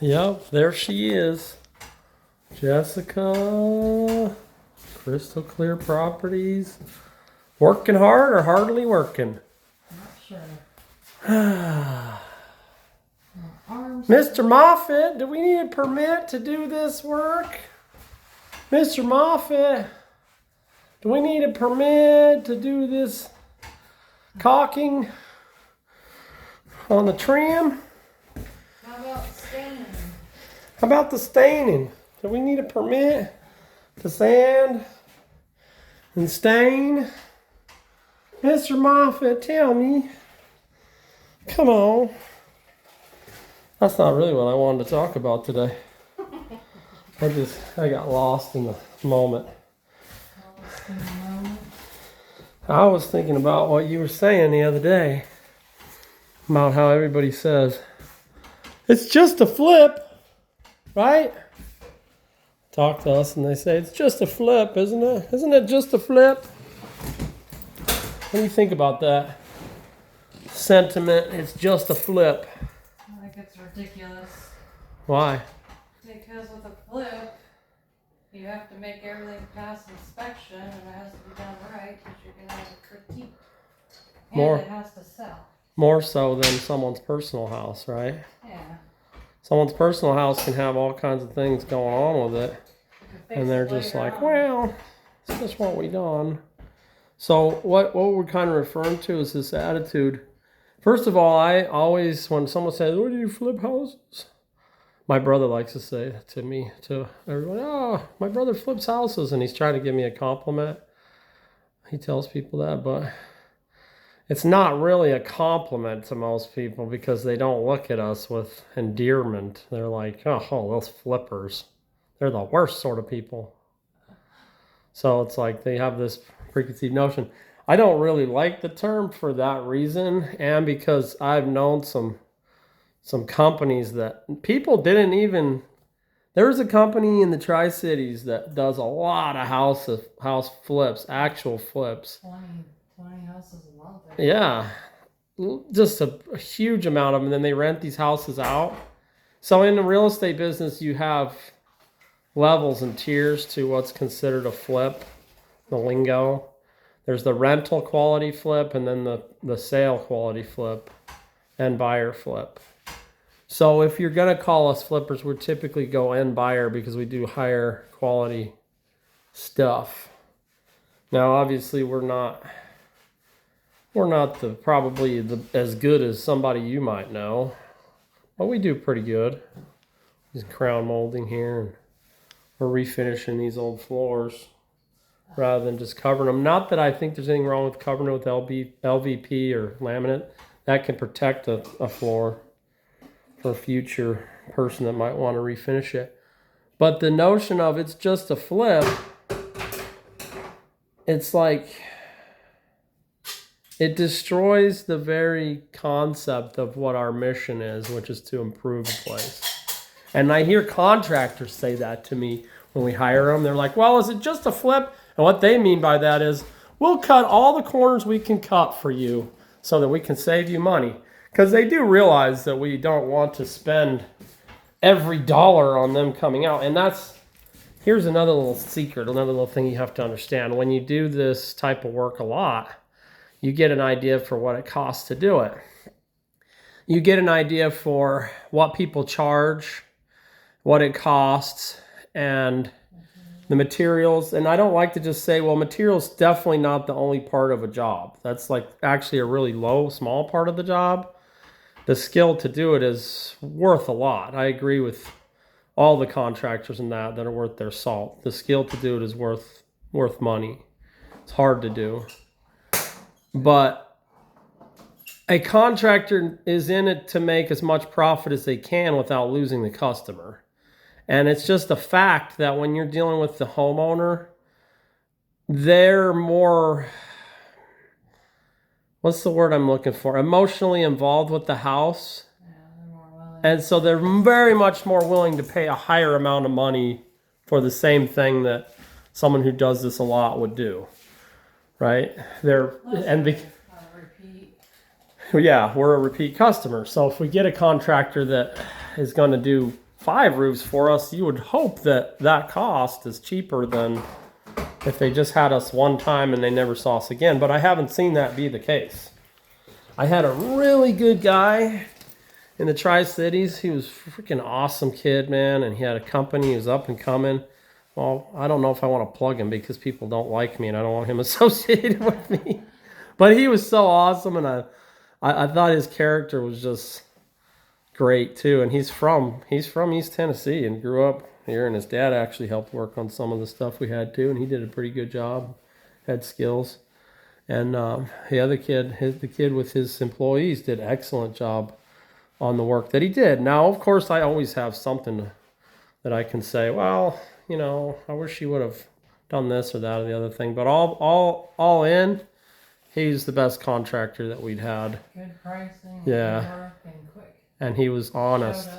Yep, there she is. Jessica, Crystal Clear Properties. Working hard or hardly working? Not sure. Mr. Moffat, do we need a permit to do this work? Mr. Moffat, do we need a permit to do this caulking on the trim? How about staining? How about the staining? Do we need a permit to sand and stain? Mr. Moffat, tell me. Come on. That's not really what I wanted to talk about today. I got lost in the moment. I was thinking about what you were saying the other day about how everybody says, it's just a flip, right? Talk to us and they say, it's just a flip, isn't it? Isn't it just a flip? What do you think about that sentiment? It's just a flip. I think it's ridiculous. Why? Because with a flip, you have to make everything pass inspection, and it has to be done right, because you're going to have a critique. And it has to sell. More so than someone's personal house, right? Yeah. Someone's personal house can have all kinds of things going on with it. And they're just like, well, it's just what we done. So what we're kind of referring to is this attitude. First of all, I always, when someone says, what do you flip houses? My brother likes to say to me, to everyone, oh, my brother flips houses. And he's trying to give me a compliment. He tells people that, but it's not really a compliment to most people because they don't look at us with endearment. They're like, oh, those flippers. They're the worst sort of people. So it's like they have this preconceived notion. I don't really like the term for that reason, and because I've known some companies that people didn't even. There's a company in the Tri-Cities that does a lot of house flips, actual flips. 20 houses a month. Yeah, just a huge amount of them. And then they rent these houses out. So in the real estate business, you have levels and tiers to what's considered a flip, the lingo. There's the rental quality flip, and then the sale quality flip and buyer flip. So if you're going to call us flippers, we typically go end buyer because we do higher quality stuff. Now, obviously, we're not probably as good as somebody you might know, but we do pretty good. Just crown molding here, and we're refinishing these old floors rather than just covering them. Not that I think there's anything wrong with covering it with LVP or laminate. That can protect a floor for a future person that might want to refinish it. But the notion of it's just a flip, it's like it destroys the very concept of what our mission is, which is to improve a place. And I hear contractors say that to me when we hire them. They're like, well, is it just a flip? And what they mean by that is, we'll cut all the corners we can cut for you so that we can save you money. Because they do realize that we don't want to spend every dollar on them coming out. And here's another little secret, another little thing you have to understand. When you do this type of work a lot, you get an idea for what it costs to do it. You get an idea for what people charge, what it costs, and the materials. And I don't like to just say, well, materials definitely not the only part of a job. That's like actually a really small part of the job. The skill to do it is worth a lot. I agree with all the contractors in that are worth their salt. The skill to do it is worth money. It's hard to do. But a contractor is in it to make as much profit as they can without losing the customer. And it's just a fact that when you're dealing with the homeowner, they're more, what's the word I'm looking for? Emotionally involved with the house. Yeah, they're more willing. And so they're very much more willing to pay a higher amount of money for the same thing that someone who does this a lot would do. Right? Repeat. Yeah, we're a repeat customer. So if we get a contractor that is going to do 5 roofs for us, you would hope that that cost is cheaper than if they just had us one time and they never saw us again. But I haven't seen that be the case. I had a really good guy in the Tri-Cities. He was a freaking awesome kid, man. And he had a company. He was up and coming. Well, I don't know if I want to plug him because people don't like me and I don't want him associated with me. But he was so awesome. And I thought his character was just great too. And he's from East Tennessee and grew up here. And his dad actually helped work on some of the stuff we had too. And he did a pretty good job, had skills. And the other kid, the kid with his employees, did an excellent job on the work that he did. Now, of course, I always have something that I can say, well, you know, I wish he would have done this or that or the other thing. But all in, he's the best contractor that we'd had. Good pricing, yeah, good work, and quick. And he was honest.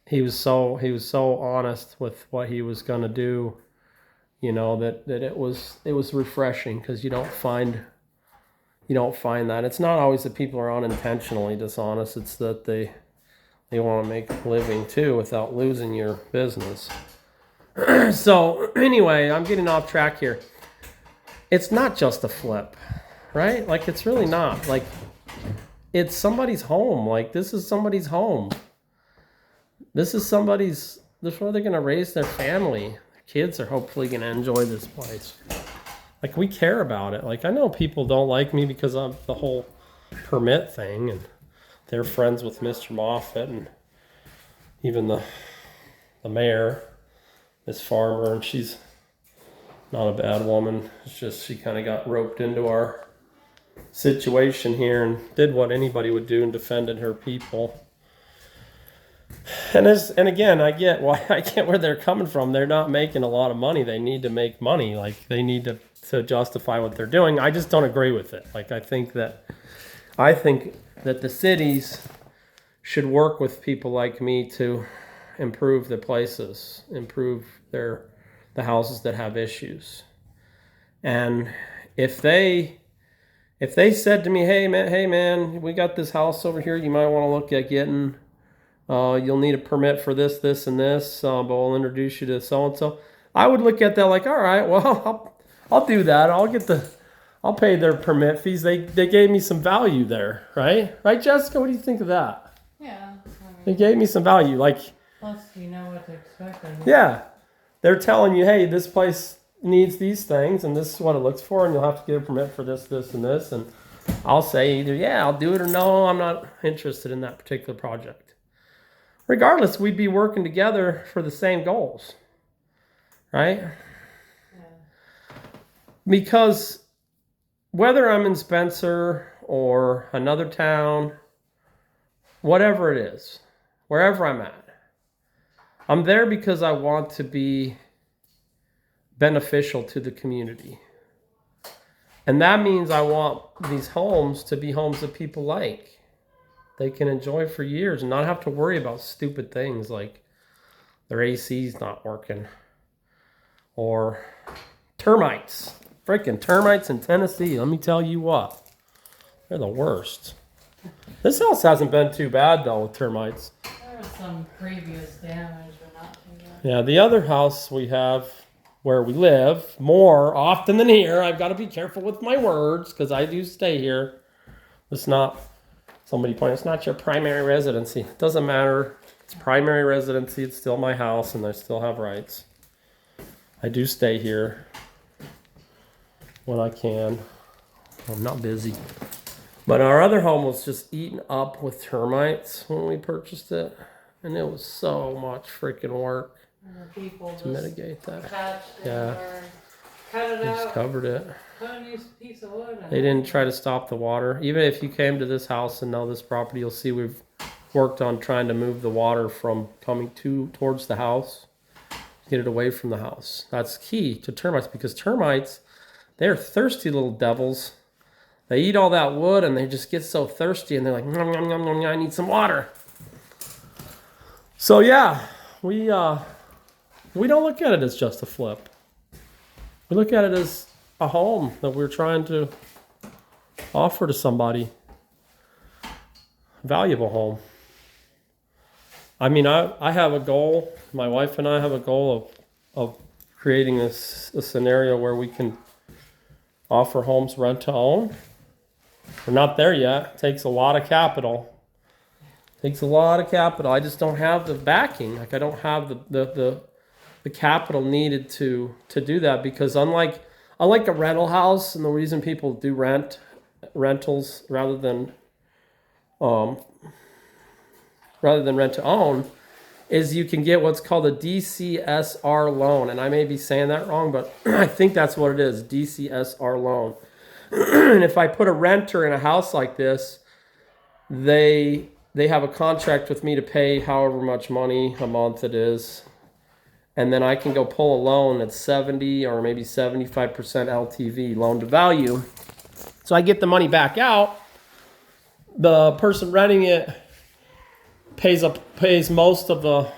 He was so honest with what he was going to do. You know, that it was refreshing because you don't find that. It's not always that people are unintentionally dishonest. It's that they want to make a living too without losing your business. So anyway, I'm getting off track here. It's not just a flip, right? Like, it's really not. Like, it's somebody's home. Like, this is somebody's home. This is where they're going to raise their family. Kids are hopefully going to enjoy this place. Like, we care about it. Like, I know people don't like me because of the whole permit thing, and they're friends with Mr. Moffat and even the mayor, Miss Farmer, and she's not a bad woman. It's just she kind of got roped into our situation here and did what anybody would do and defended her people. And again, I get where they're coming from. They're not making a lot of money. They need to make money. Like, they need to justify what they're doing. I just don't agree with it. Like, I think that the cities should work with people like me to improve the places, improve the houses that have issues. And if they said to me, hey man, we got this house over here, you might want to look at getting. You'll need a permit for this, this, and this, but we'll introduce you to so-and-so. I would look at that like, all right, well, I'll do that. I'll pay their permit fees. They gave me some value there, right? Right, Jessica? What do you think of that? Yeah. They gave me some value. Like, plus, you know what to expect. Yeah. They're telling you, hey, this place needs these things, and this is what it looks for, and you'll have to get a permit for this, this, and this. And I'll say either, yeah, I'll do it, or no, I'm not interested in that particular project. Regardless, we'd be working together for the same goals, right? Yeah. Because whether I'm in Spencer or another town, whatever it is, wherever I'm at, I'm there because I want to be beneficial to the community. And that means I want these homes to be homes that people like. They can enjoy for years and not have to worry about stupid things like their AC's not working or termites. Freaking termites in Tennessee, let me tell you what. They're the worst. This house hasn't been too bad though with termites. There was some previous damage, but not too bad. Yeah, the other house we have where we live more often than here. I've got to be careful with my words because I do stay here. It's not... Somebody pointed, it's not your primary residency. It doesn't matter. It's primary residency. It's still my house, and I still have rights. I do stay here when I can. I'm not busy. But our other home was just eaten up with termites when we purchased it. And it was so much freaking work to mitigate that. Yeah. Cut it out. Just covered it. Put a new piece of wood. They didn't try to stop the water. Even if you came to this house and know this property, you'll see we've worked on trying to move the water from coming towards the house, get it away from the house. That's key to termites because termites, they're thirsty little devils. They eat all that wood and they just get so thirsty and they're like, nom, nom, nom, nom, nom, I need some water. So yeah, we don't look at it as just a flip. We look at it as a home that we're trying to offer to somebody. Valuable home. I mean, I have a goal. My wife and I have a goal of creating a scenario where we can offer homes rent to own. We're not there yet. It takes a lot of capital. Takes a lot of capital. I just don't have the backing. Like I don't have the capital needed to do that, because unlike a rental house, and the reason people do rentals um, rather than rent to own is you can get what's called a DCSR loan. And I may be saying that wrong, but I think that's what it is, DCSR loan. And if I put a renter in a house like this, they have a contract with me to pay however much money a month it is. And then I can go pull a loan that's 70 or maybe 75% LTV, loan to value. So I get the money back out. The person renting it pays most of the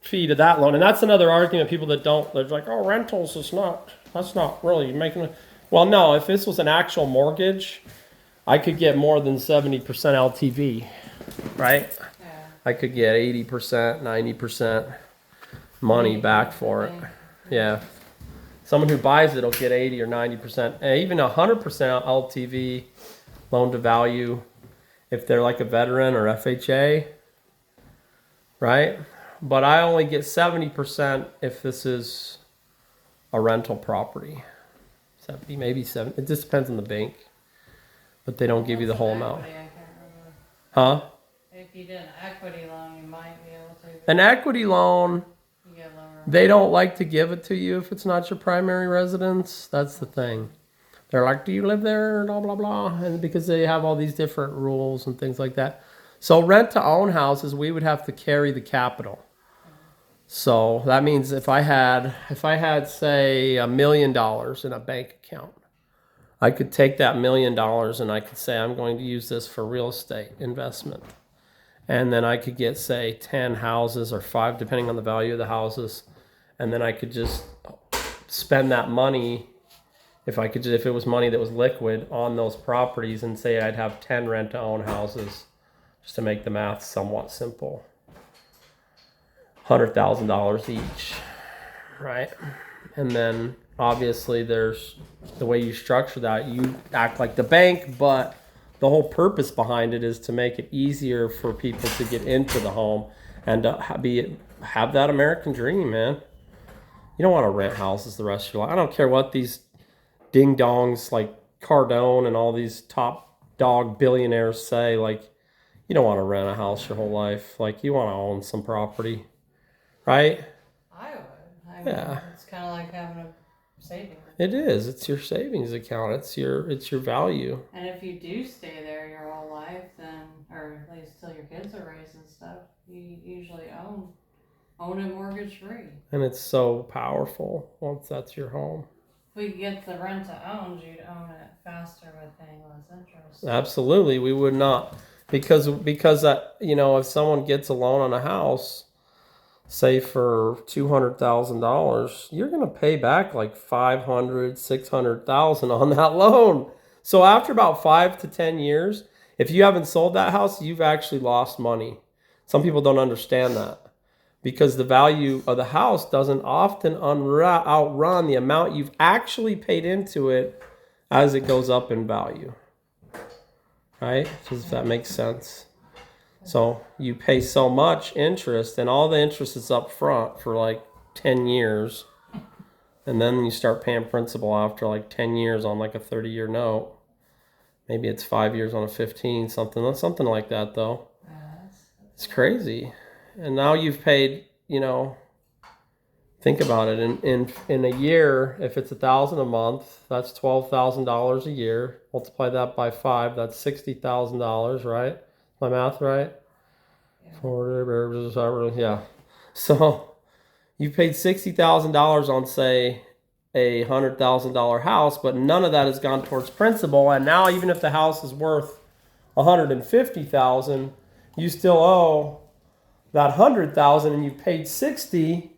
fee to that loan. And that's another argument. People that don't, they're like, oh, rentals that's not really making it. Well, no, if this was an actual mortgage, I could get more than 70% LTV, right? Yeah. I could get 80%, 90% money back for it. Yeah. Someone who buys it will get 80 or 90%, and even 100% LTV, loan to value, if they're like a veteran or FHA, right? But I only get 70% if this is a rental property. 70, maybe 70. It just depends on the bank. But they don't give you the whole amount. I can't remember. Huh? If you did an equity loan, you might be able to. An equity loan, You get lower. they don't like to give it to you if it's not your primary residence. That's the thing. They're like, do you live there? Blah, blah, blah. And because they have all these different rules and things like that. So rent to own houses, we would have to carry the capital. So that means if I had say $1 million in a bank account, I could take that $1 million and I could say I'm going to use this for real estate investment. And then I could get say 10 houses or 5 depending on the value of the houses. And then I could just spend that money if it was money that was liquid on those properties, and say I'd have 10 rent to own houses, just to make the math somewhat simple. $100,000 each, right? And then obviously there's the way you structure that. You act like the bank, but the whole purpose behind it is to make it easier for people to get into the home and to have that American dream, man. You don't want to rent houses the rest of your life. I don't care what these ding dongs like Cardone and all these top dog billionaires say. Like, you don't want to rent a house your whole life. Like, you want to own some property, right? I would. I mean, Yeah. It's kind of like having a savings. It is. It's your savings account. It's your value. And if you do stay there your whole life, then, or at least till your kids are raised and stuff, you usually own it mortgage free. And it's so powerful once that's your home. If we could get the rent to own, you'd own it faster with paying less interest. Absolutely, we would not, because if someone gets a loan on a house, say for $200,000, you're gonna pay back like $500,000, $600,000 on that loan. So after about 5 to 10 years, if you haven't sold that house, you've actually lost money. Some people don't understand that, because the value of the house doesn't often outrun the amount you've actually paid into it as it goes up in value. Right? Does that make sense? So you pay so much interest, and all the interest is up front for like 10 years. And then you start paying principal after like 10 years on like a 30-year note. Maybe it's 5 years on a 15, something like that though. It's crazy. And now you've paid, think about it. In a year, if it's $1,000 a month, that's $12,000 a year. Multiply that by 5, that's $60,000, right? My math right? Yeah. So you paid $60,000 on, say, a $100,000 house, but none of that has gone towards principal. And now, even if the house is worth $150,000, you still owe that $100,000, and you paid $60,000,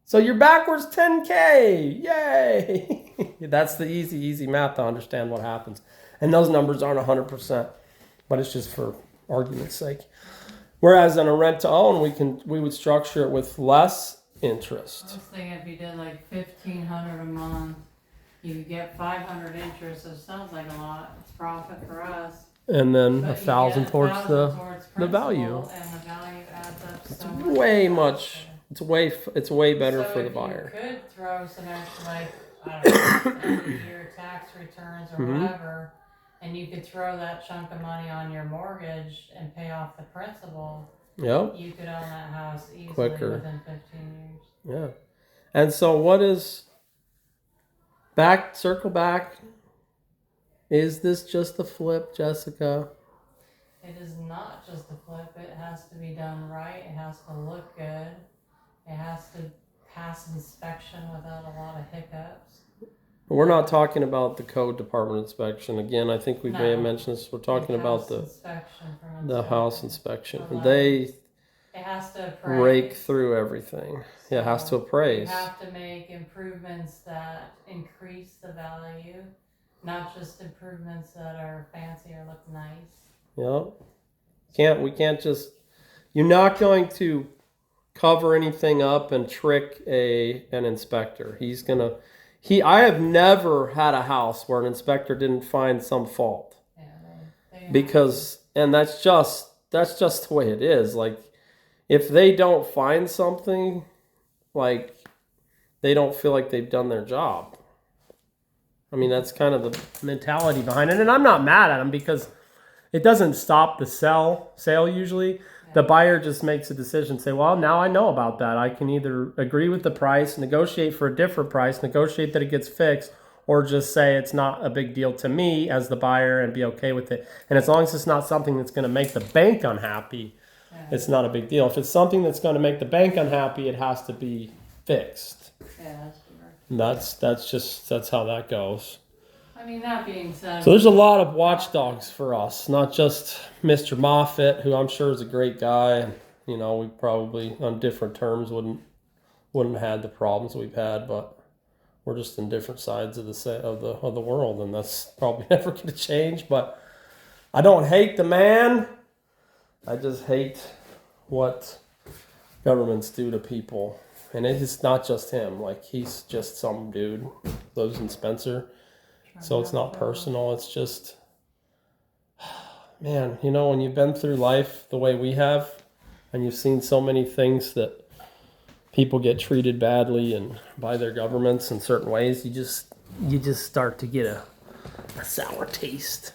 so you're backwards $10K. Yay! That's the easy math to understand what happens. And those numbers aren't 100%, but it's just for argument's sake. Whereas in a rent to own, we would structure it with less I interest. was thinking if you did like $1,500 a month, you could get 500 interest. So it sounds like a lot. It's profit for us. And then But a you thousand get towards 1,000 the principal, value. and the value adds up It's so much. way much. It's way better So for the if buyer. you could throw some extra, like, I don't know, end of year tax returns or Mhm. whatever, and you could throw that chunk of money on your mortgage and pay off the principal, Yep. you could own that house easily Quicker. within 15 years. Yeah. And so circle back. Is this just a flip, Jessica? It is not just a flip. It has to be done right. It has to look good. It has to pass inspection without a lot of hiccups. We're not talking about the code department inspection. Again, I think we may have No. mentioned this. We're talking about House the inspection from house inspection. inspection. The They It has to appraise. rake through everything. Yeah, it has to So appraise. You have to make improvements that increase the value, not just improvements that are fancy or look nice. Yep. We can't just. You're not going to cover anything up and trick an inspector. I have never had a house where an inspector didn't find some fault. Yeah, And that's just the way it is. Like, if they don't find something, like, they don't feel like they've done their job. I mean, that's kind of the mentality behind it. And I'm not mad at them because it doesn't stop the sale usually. The buyer just makes a decision, say, well, now I know about that. I can either agree with the price, negotiate for a different price, negotiate that it gets fixed, or just say it's not a big deal to me as the buyer and be okay with it. And as long as it's not something that's going to make the bank unhappy, it's not a big deal. If it's something that's going to make the bank unhappy, it has to be fixed. Yeah, that's correct. That's how that goes. I mean, that being said, So there's a lot of watchdogs for us, not just Mr. Moffat, who I'm sure is a great guy. You know, we probably on different terms wouldn't have had the problems we've had, but we're just in different sides of the world, and that's probably never going to change. But I don't hate the man. I just hate what governments do to people, and it's not just him. Like, he's just some dude lives in Spencer. So it's not personal. It's just, man, you know, when you've been through life the way we have, and you've seen so many things that people get treated badly and by their governments in certain ways, you just start to get a sour taste.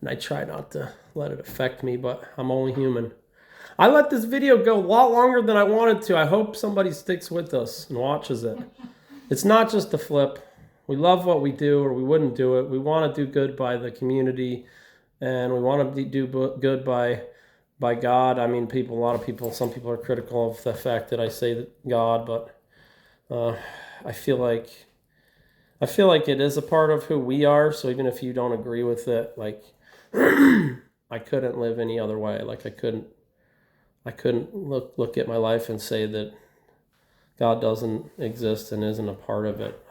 And I try not to let it affect me, but I'm only human. I let this video go a lot longer than I wanted to. I hope somebody sticks with us and watches it. It's not just a flip. We love what we do, or we wouldn't do it. We want to do good by the community, and we want to do good by God. I mean, some people are critical of the fact that I say that God, but I feel like it is a part of who we are. So even if you don't agree with it, like, I couldn't live any other way. Like, I couldn't look at my life and say that God doesn't exist and isn't a part of it.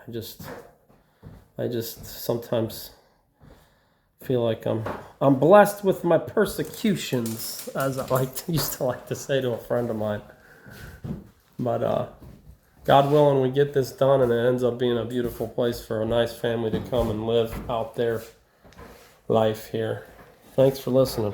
I just sometimes feel like I'm blessed with my persecutions, as I used to like to say to a friend of mine. But God willing, we get this done, and it ends up being a beautiful place for a nice family to come and live out their life here. Thanks for listening.